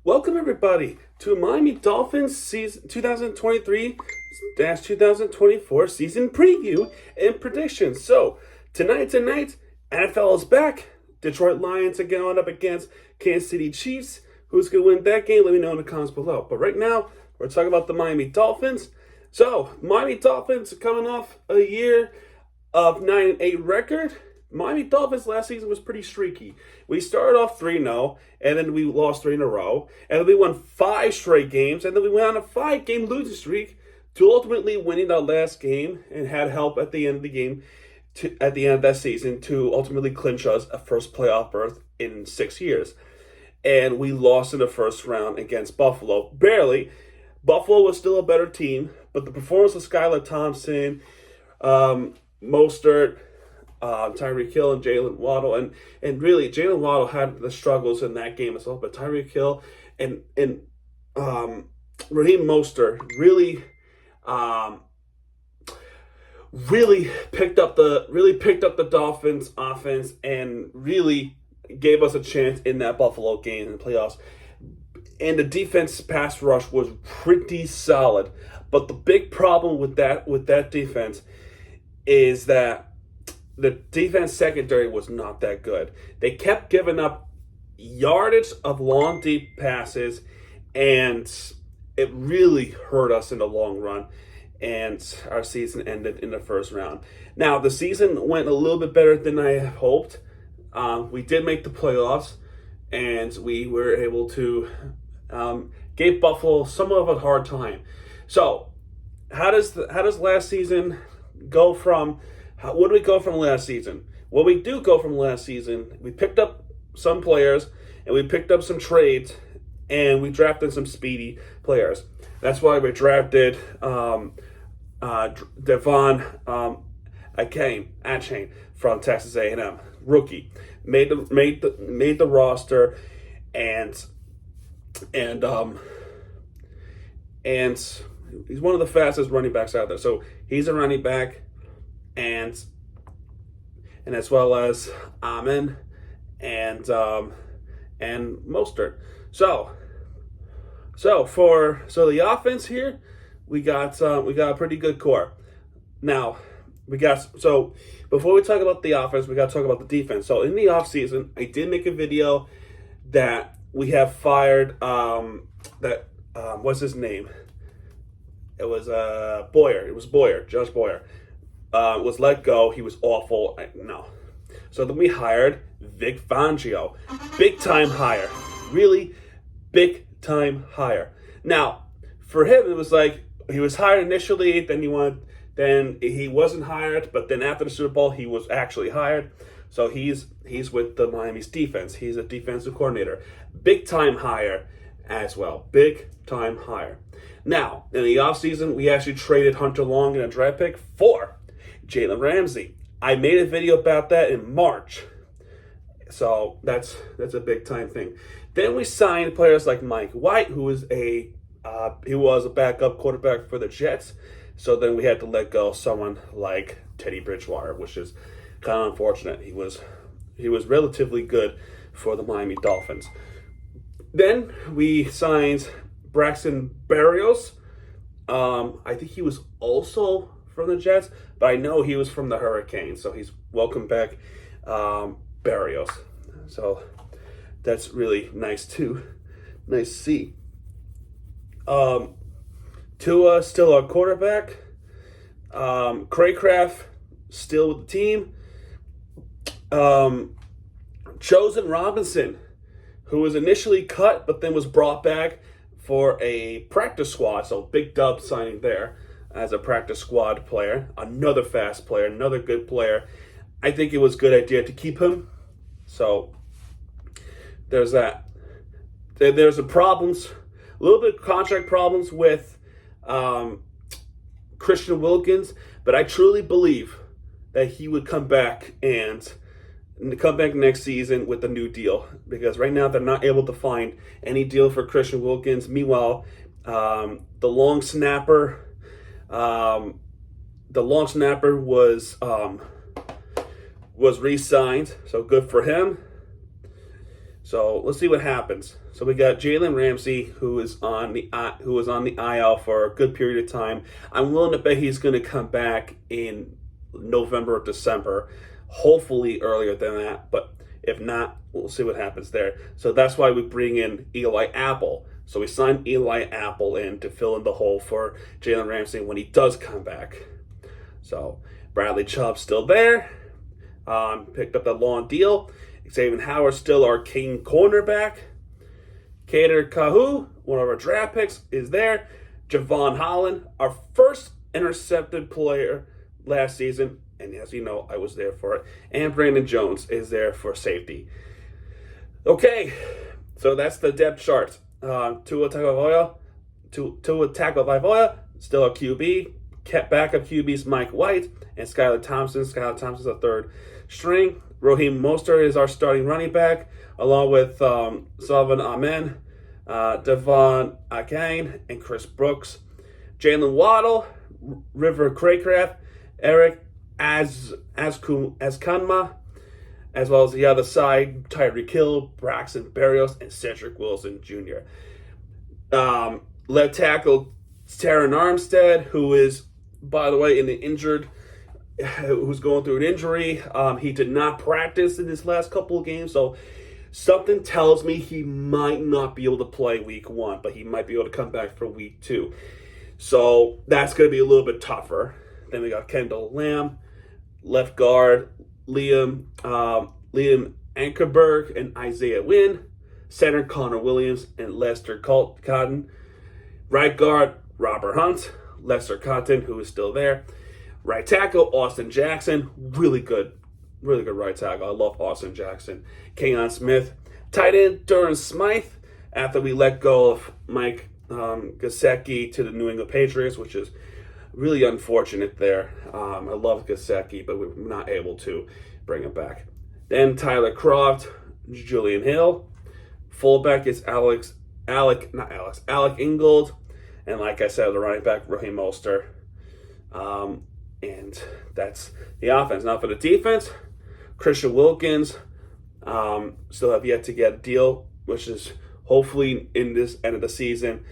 Welcome everybody to Miami Dolphins season 2023-2024 season preview and predictions. So tonight, NFL is back. Detroit Lions are going up against Kansas City Chiefs. Who's going to win that game? Let me know in the comments below. But right now, we're talking about the Miami Dolphins. So Miami Dolphins are coming off a year of 9-8 record. Miami Dolphins last season was pretty streaky. We started off 3-0, and then we lost 3 in a row, and then we won 5 straight games, and then we went on a 5-game losing streak to ultimately winning our last game and had help at the end of the game, at the end of that season, to ultimately clinch us a first playoff berth in 6 years. And we lost in the first round against Buffalo, barely. Buffalo was still a better team, but the performance of Skylar Thompson, Mostert, Tyreek Hill and Jalen Waddle, and really Jalen Waddle had the struggles in that game as well. But Tyreek Hill and Raheem Mostert really picked up the Dolphins offense and really gave us a chance in that Buffalo game in the playoffs. And the defense pass rush was pretty solid. But the big problem with that defense is that the defense secondary was not that good. They kept giving up yardage of long, deep passes, and it really hurt us in the long run. And our season ended in the first round. Now, the season went a little bit better than I hoped. We did make the playoffs, and we were able to give Buffalo somewhat of a hard time. So, how does last season go from? What do we go from last season? What we do go from last season, we picked up some players, and we picked up some trades, and we drafted some speedy players. That's why we drafted Devon Achane from Texas A&M, rookie, made the roster, and he's one of the fastest running backs out there. So he's a running back. And as well as Amen and Mostert. So the offense here, we got a pretty good core. Now before we talk about the offense, we got to talk about the defense. So in the offseason, I did make a video that we have fired what's his name? It was Boyer. It was Boyer, Josh Boyer. Was let go. He was awful. No. So then we hired Vic Fangio. Big time hire. Really big time hire. Now, for him, it was like he was hired initially, then he wasn't hired, but then after the Super Bowl, he was actually hired. So he's with the Miami's defense. He's a defensive coordinator. Big time hire as well. Big time hire. Now, in the offseason, we actually traded Hunter Long in a draft pick for Jalen Ramsey. I made a video about that in March. So that's a big time thing. Then we signed players like Mike White, who was a backup quarterback for the Jets. So then we had to let go of someone like Teddy Bridgewater, which is kind of unfortunate. He was relatively good for the Miami Dolphins. Then we signed Braxton Berrios. I think he was also from the Jets, but I know he was from the Hurricanes, so he's welcome back, Berrios. So that's really nice too. Nice to see. Tua still our quarterback. Craycraft still with the team. Chosen Robinson, who was initially cut but then was brought back for a practice squad, so big dub signing there as a practice squad player. Another fast player, another good player. I think it was a good idea to keep him. So there's that. There's a little bit of contract problems with Christian Wilkins, but I truly believe that he would come back next season with a new deal, because right now they're not able to find any deal for Christian Wilkins. Meanwhile, the long snapper was re-signed, so good for him. So let's see what happens. So we got Jalen Ramsey, who is on the IL for a good period of time. I'm willing to bet he's going to come back in November or December, hopefully earlier than that. But if not, we'll see what happens there. So that's why we bring in Eli Apple. So we signed Eli Apple in to fill in the hole for Jalen Ramsey when he does come back. So Bradley Chubb's still there. Picked up that long deal. Xavier Howard still our king cornerback. Kader Kahu, one of our draft picks, is there. Javon Holland, our first intercepted player last season, and as you know, I was there for it. And Brandon Jones is there for safety. Okay, so that's the depth chart. Tua Tagovailoa, still a QB. Backup QB's Mike White and Skylar Thompson. Skylar Thompson's a third string. Raheem Mostert is our starting running back, along with Salvon Ahmed, Devon Achane, and Chris Brooks. Jalen Waddle, River Craycraft, Eric Askanma, as well as the other side, Tyreek Hill, Braxton Berrios, and Cedric Wilson Jr. Left tackle, Taron Armstead, who is, by the way, who's going through an injury. He did not practice in his last couple of games, so something tells me he might not be able to play week 1, but he might be able to come back for week 2. So that's going to be a little bit tougher. Then we got Kendall Lamb, left guard, Liam Ankerberg and Isaiah Wynn, center Connor Williams and Lester Cotton, right guard Robert Hunt, Lester Cotton, who is still there. Right tackle, Austin Jackson. Really good right tackle. I love Austin Jackson. Keon Smith. Tight end, Durham Smythe. After we let go of Mike Gesicki to the New England Patriots, which is really unfortunate there. I love Gesicki, but we're not able to bring him back. Then Tyler Croft, Julian Hill. Fullback is Alec Ingold. And like I said, the running back, Raheem Mostert. And that's the offense. Now for the defense, Christian Wilkins still have yet to get a deal, which is hopefully in this end of the season.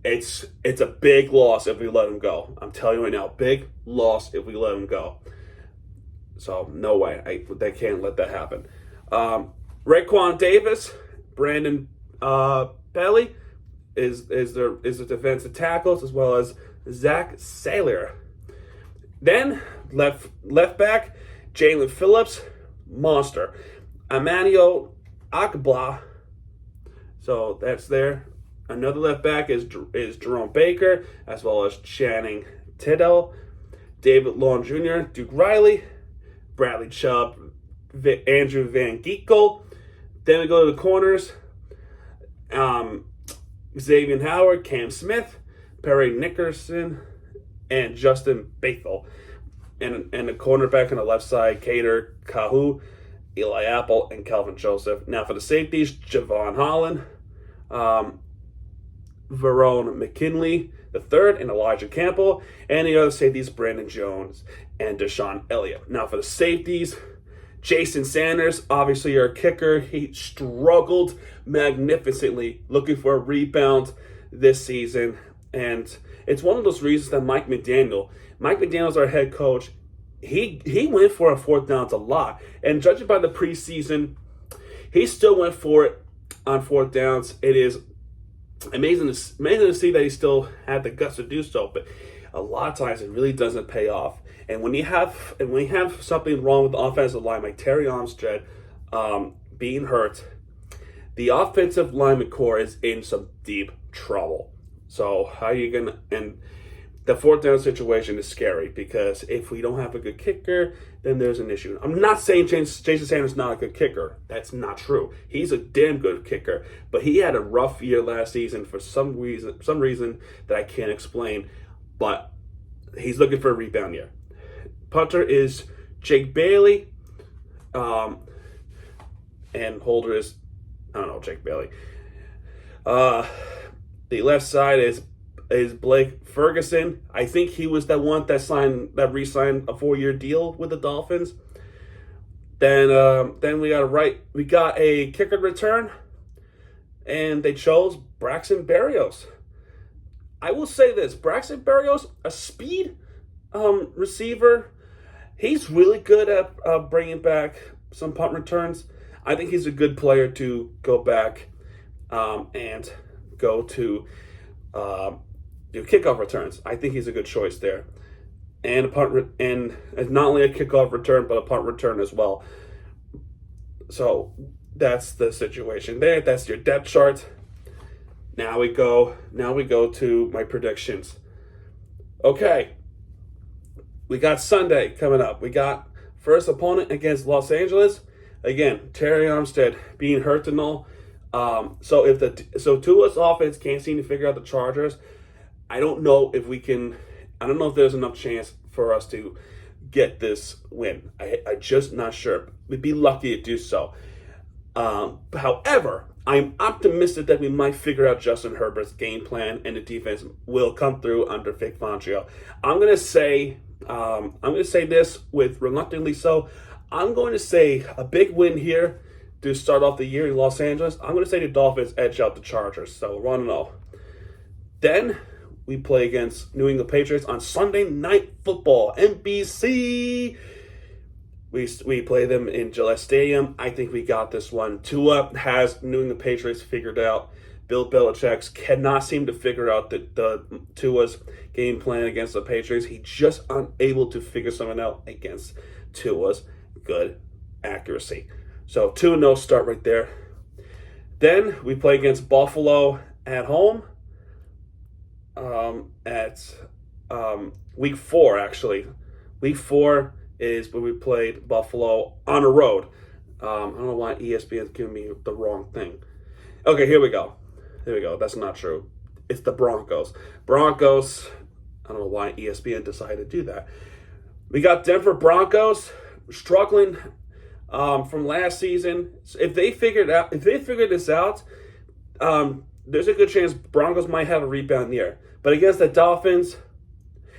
It's a big loss if we let him go. I'm telling you right now, big loss if we let him go. So no way, they can't let that happen. Raekwon Davis, Brandon Pelly is the defensive tackles, as well as Zach Saylor. Then left back, Jalen Phillips, monster. Emmanuel Akbla, so that's there. Another left back is Jerome Baker, as well as Channing Tindall, David Long Jr., Duke Riley, Bradley Chubb, Andrew Van Ginkel. Then we go to the corners, Xavier Howard, Cam Smith, Perry Nickerson, and Justin Bethel. And the cornerback on the left side, Kader Kahu, Eli Apple, and Kelvin Joseph. Now for the safeties, Javon Holland, Verone McKinley III, and Elijah Campbell. And the other safeties, Brandon Jones and Deshaun Elliott. Now for the safeties, Jason Sanders, obviously our kicker. He struggled magnificently looking for a rebound this season. And it's one of those reasons that Mike McDaniel's our head coach. He went for a fourth downs a lot. And judging by the preseason, he still went for it on fourth downs. It is amazing to see that he still had the guts to do so. But a lot of times it really doesn't pay off. And when you have something wrong with the offensive line, like Terry Armstead being hurt, the offensive lineman core is in some deep trouble. So how are you gonna? And the fourth down situation is scary because if we don't have a good kicker, then there's an issue. I'm not saying Jason Sanders is not a good kicker. That's not true. He's a damn good kicker, but he had a rough year last season for some reason that I can't explain. But he's looking for a rebound year. Punter is Jake Bailey, and holder is Jake Bailey. The left side is Blake Ferguson. I think he was that one that re-signed a 4-year deal with the Dolphins. Then we got a kicker return, and they chose Braxton Berrios. I will say this: Braxton Berrios, a speed receiver. He's really good at bringing back some punt returns. I think he's a good player to go back and go to do kickoff returns. I think he's a good choice there, and and not only a kickoff return but a punt return as well. So that's the situation there. That's your depth chart. Now we go to my predictions. Okay. We got Sunday coming up. We got first opponent against Los Angeles. Again, Terry Armstead being hurt and all. So Tua's offense can't seem to figure out the Chargers. I don't know if there's enough chance for us to get this win. I'm just not sure. We'd be lucky to do so. However, I'm optimistic that we might figure out Justin Herbert's game plan and the defense will come through under Vic Fangio. I'm gonna say this with reluctantly so. I'm going to say a big win here to start off the year in Los Angeles. I'm going to say the Dolphins edge out the Chargers. So 1-0. Then we play against New England Patriots on Sunday Night Football, NBC. We play them in Gillette Stadium. I think we got this one. Tua has New England Patriots figured out. Bill Belichick cannot seem to figure out the Tua's game plan against the Patriots. He's just unable to figure something out against Tua's good accuracy. So 2-0 start right there. Then we play against Buffalo at home at week 4, actually. Week 4 is when we played Buffalo on the road. I don't know why ESPN's giving me the wrong thing. Okay, here we go. That's not true. It's the Broncos. I don't know why ESPN decided to do that. We got Denver Broncos struggling from last season. So if they figure this out, there's a good chance Broncos might have a rebound year. But against the Dolphins,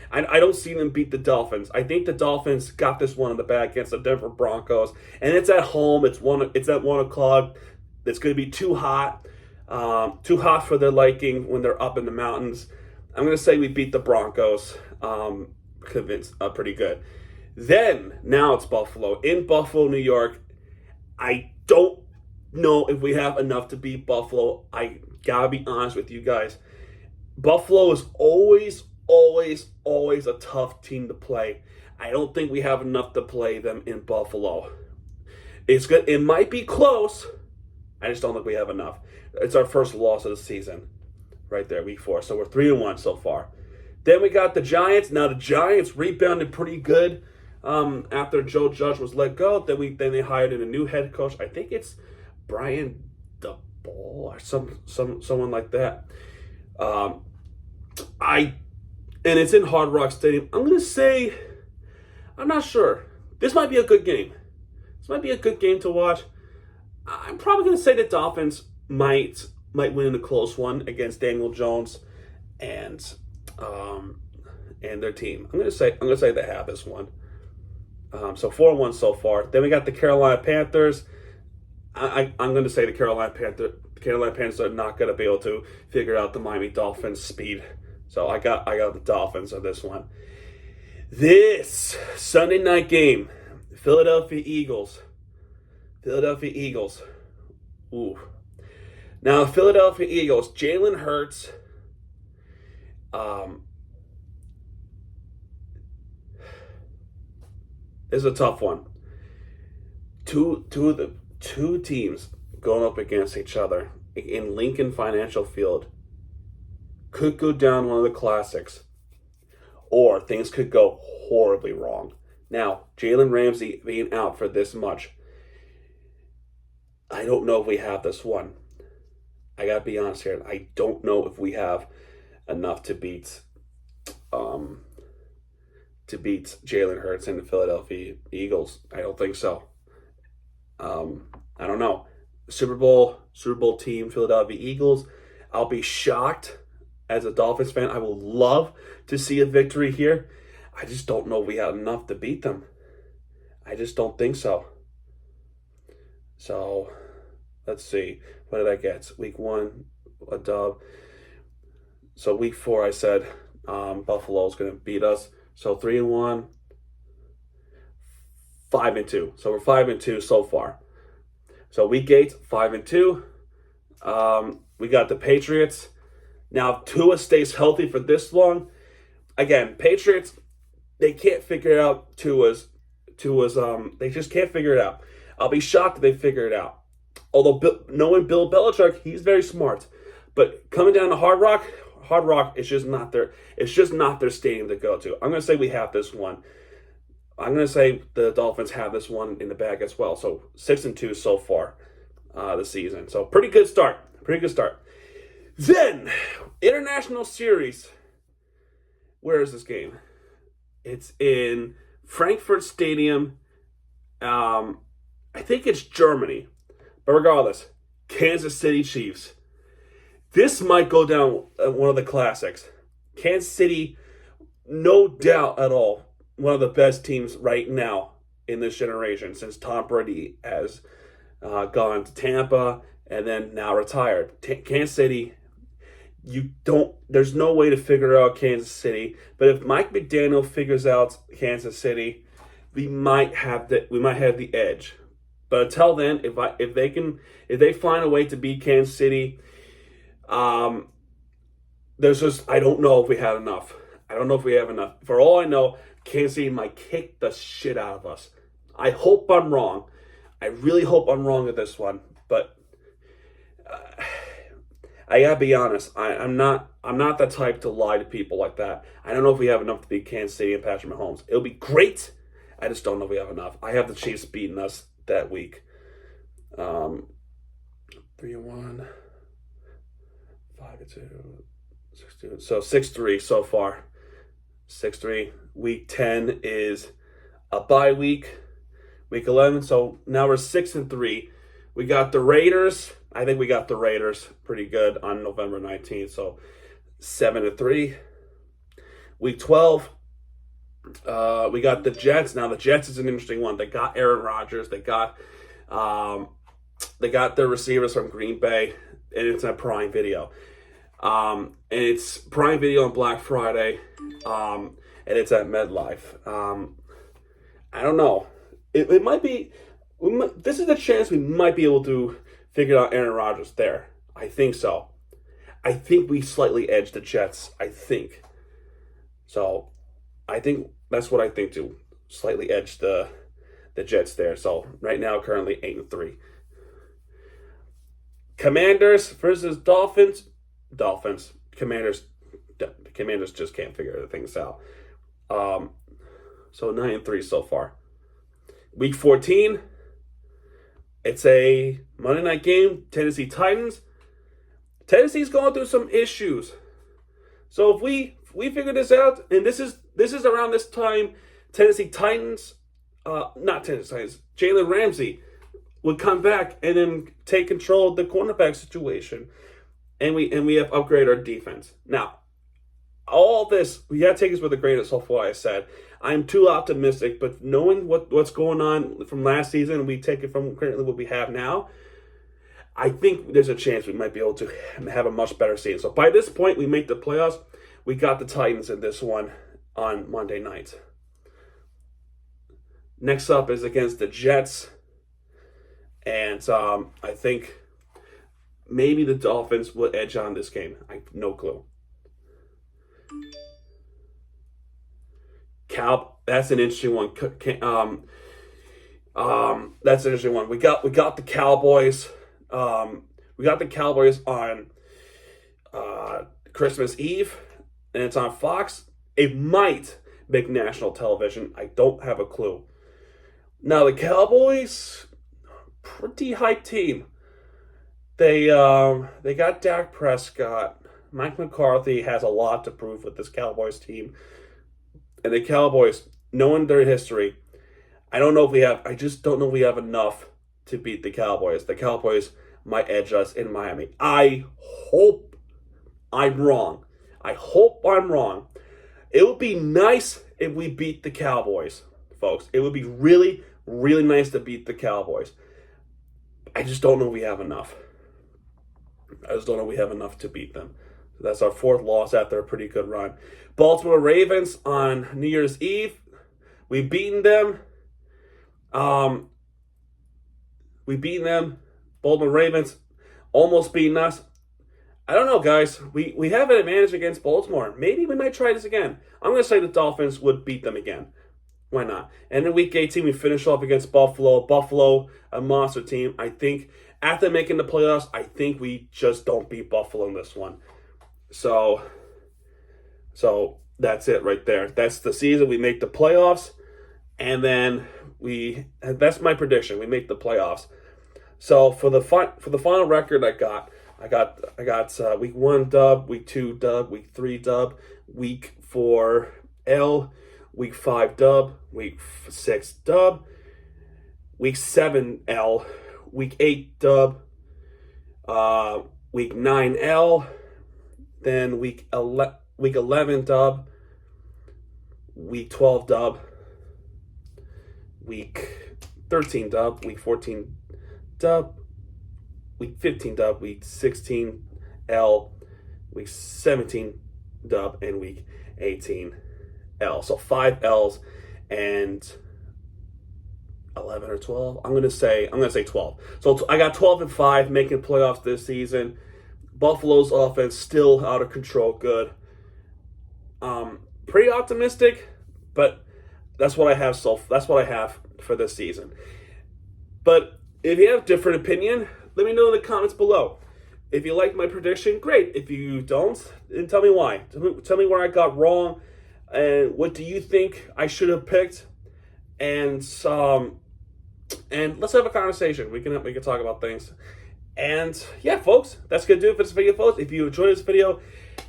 I don't see them beat the Dolphins. I think the Dolphins got this one in the bag against the Denver Broncos, and it's at home. It's at 1:00. It's going to be too hot for their liking when they're up in the mountains. I'm going to say we beat the Broncos. Convinced, pretty good. Then now it's Buffalo in Buffalo, New York. I don't know if we have enough to beat Buffalo. I gotta be honest with you guys. Buffalo is always a tough team to play. I don't think we have enough to play them in Buffalo. It's good. It might be close. I just don't think we have enough. It's our first loss of the season, right there, week 4. So we're 3-1 so far. Then we got the Giants. Now the Giants rebounded pretty good after Joe Judge was let go. Then they hired in a new head coach. I think it's Brian DeBall or someone like that. And it's in Hard Rock Stadium. I'm gonna say, I'm not sure. This might be a good game. This might be a good game to watch. I'm probably gonna say the Dolphins might win a close one against Daniel Jones and their team. I'm gonna say they have this one. So 4-1 so far. Then we got the Carolina Panthers. I'm gonna say the Carolina Panthers are not gonna be able to figure out the Miami Dolphins speed. So I got the Dolphins on this one. This Sunday night game, Philadelphia Eagles. Ooh. Now, Philadelphia Eagles, Jalen Hurts. This is a tough one. Two teams going up against each other in Lincoln Financial Field could go down one of the classics, or things could go horribly wrong. Now, Jalen Ramsey being out for this much, I don't know if we have this one. I gotta be honest here. I don't know if we have enough to beat Jalen Hurts and the Philadelphia Eagles. I don't think so. I don't know. Super Bowl team, Philadelphia Eagles. I'll be shocked as a Dolphins fan. I will love to see a victory here. I just don't know if we have enough to beat them. I just don't think so. So let's see. What did I get? Week 1, a dub. So week 4, I said Buffalo's going to beat us. So 3-1, 5-2. So we're 5-2 so far. So week 8, 5-2. We got the Patriots. Now, if Tua stays healthy for this long, again, Patriots, they can't figure out Tua's. They just can't figure it out. I'll be shocked if they figure it out. Although knowing Bill Belichick, he's very smart. But coming down to Hard Rock is just not their. It's just not their stadium to go to. I'm going to say we have this one. I'm going to say the Dolphins have this one in the bag as well. So 6-2 so far this season. So pretty good start. Pretty good start. Then international series. Where is this game? It's in Frankfurt Stadium. I think it's Germany. But regardless, Kansas City Chiefs. This might go down one of the classics. Kansas City, no doubt at all, one of the best teams right now in this generation since Tom Brady has gone to Tampa and then now retired. Kansas City, there's no way to figure out Kansas City. But if Mike McDaniel figures out Kansas City, we might have the edge. But until then, if they find a way to beat Kansas City, I don't know if we have enough. I don't know if we have enough. For all I know, Kansas City might kick the shit out of us. I hope I'm wrong. I really hope I'm wrong with this one. But I gotta be honest. I'm not the type to lie to people like that. I don't know if we have enough to beat Kansas City and Patrick Mahomes. It'll be great. I just don't know if we have enough. I have the Chiefs beating us that week. 3-1, 5-2, 6-2. So 6-3 so far. 6-3. Week 10 is a bye week. Week 11. So now we're 6-3. We got the Raiders. I think we got the Raiders pretty good on November 19th. So 7-3. Week 12. We got the Jets. Now the Jets is an interesting one. They got Aaron Rodgers. They got their receivers from Green Bay, and it's a Prime Video. And it's Prime Video on Black Friday, and it's at MetLife. I don't know. It might be. This is a chance we might be able to figure out Aaron Rodgers there. I think so. I think we slightly edged the Jets. I think. So, I think that's what I think too. Slightly edged the Jets there. So right now, currently 8-3. Commanders versus Dolphins. Dolphins. Commanders just can't figure things out. So 9-3 so far. Week 14. It's a Monday night game. Tennessee Titans. Tennessee's going through some issues. So if we figure this out, and this is around this time, Tennessee Titans, not Tennessee Titans, Jalen Ramsey would come back and then take control of the cornerback situation, and we have upgraded our defense. Now, all this we got to take this with a grain of salt. What I said, I'm too optimistic, but knowing what's going on from last season, we take it from currently what we have now. I think there's a chance we might be able to have a much better season. So by this point, we make the playoffs. We got the Titans in this one on Monday night. Next up is against the Jets. And I think maybe the Dolphins will edge on this game. I have no clue. That's an interesting one. That's an interesting one. We got the Cowboys. We got the Cowboys on Christmas Eve, and it's on Fox. It might make national television. I don't have a clue. Now the Cowboys, pretty hype team. They got Dak Prescott. Mike McCarthy has a lot to prove with this Cowboys team, and the Cowboys, knowing their history, I just don't know if we have enough to beat the Cowboys. The Cowboys might edge us in Miami. I hope I'm wrong. It would be nice if we beat the Cowboys, folks. It would be really, really nice to beat the Cowboys. I just don't know if we have enough. I just don't know if we have enough to beat them. That's our 4th loss after a pretty good run. Baltimore Ravens on New Year's Eve. We've beaten them. Baltimore Ravens almost beaten us. I don't know, guys. We have an advantage against Baltimore. Maybe we might try this again. I'm going to say the Dolphins would beat them again. Why not? And in Week 18, we finish off against Buffalo. Buffalo, a monster team. I think after making the playoffs, I think we just don't beat Buffalo in this one. So that's it right there. That's the season. We make the playoffs, and then that's my prediction. We make the playoffs. So for the final record, I got week 1 dub, week 2 dub, week 3 dub, week 4 L, week 5 dub, week 6 dub, week 7 L, week 8 dub, week 9 L, then week 11 dub, week 12 dub, week 13 dub, week 14 dub, week 15 dub, week 16 L, week 17 dub, and week 18 L. So 5 L's and 11 or 12. I'm gonna say 12. So I got 12-5 making playoffs this season. Buffalo's offense still out of control. Good. Pretty optimistic, but that's what I have. That's what I have for this season. But if you have a different opinion, let me know in the comments below. If you like my prediction, great. If you don't, then tell me why. Tell me where I got wrong, and what do you think I should have picked. And let's have a conversation. We can talk about things. And yeah, folks, that's gonna do it for this video, folks. If you enjoyed this video,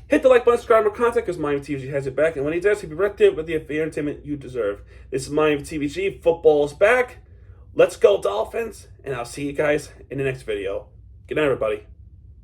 hit the like button, subscribe, more content, because Miami TVG has it back. And when he does, he'll be right there with the entertainment you deserve. This is Miami TVG. Football is back. Let's go, Dolphins. And I'll see you guys in the next video. Good night, everybody.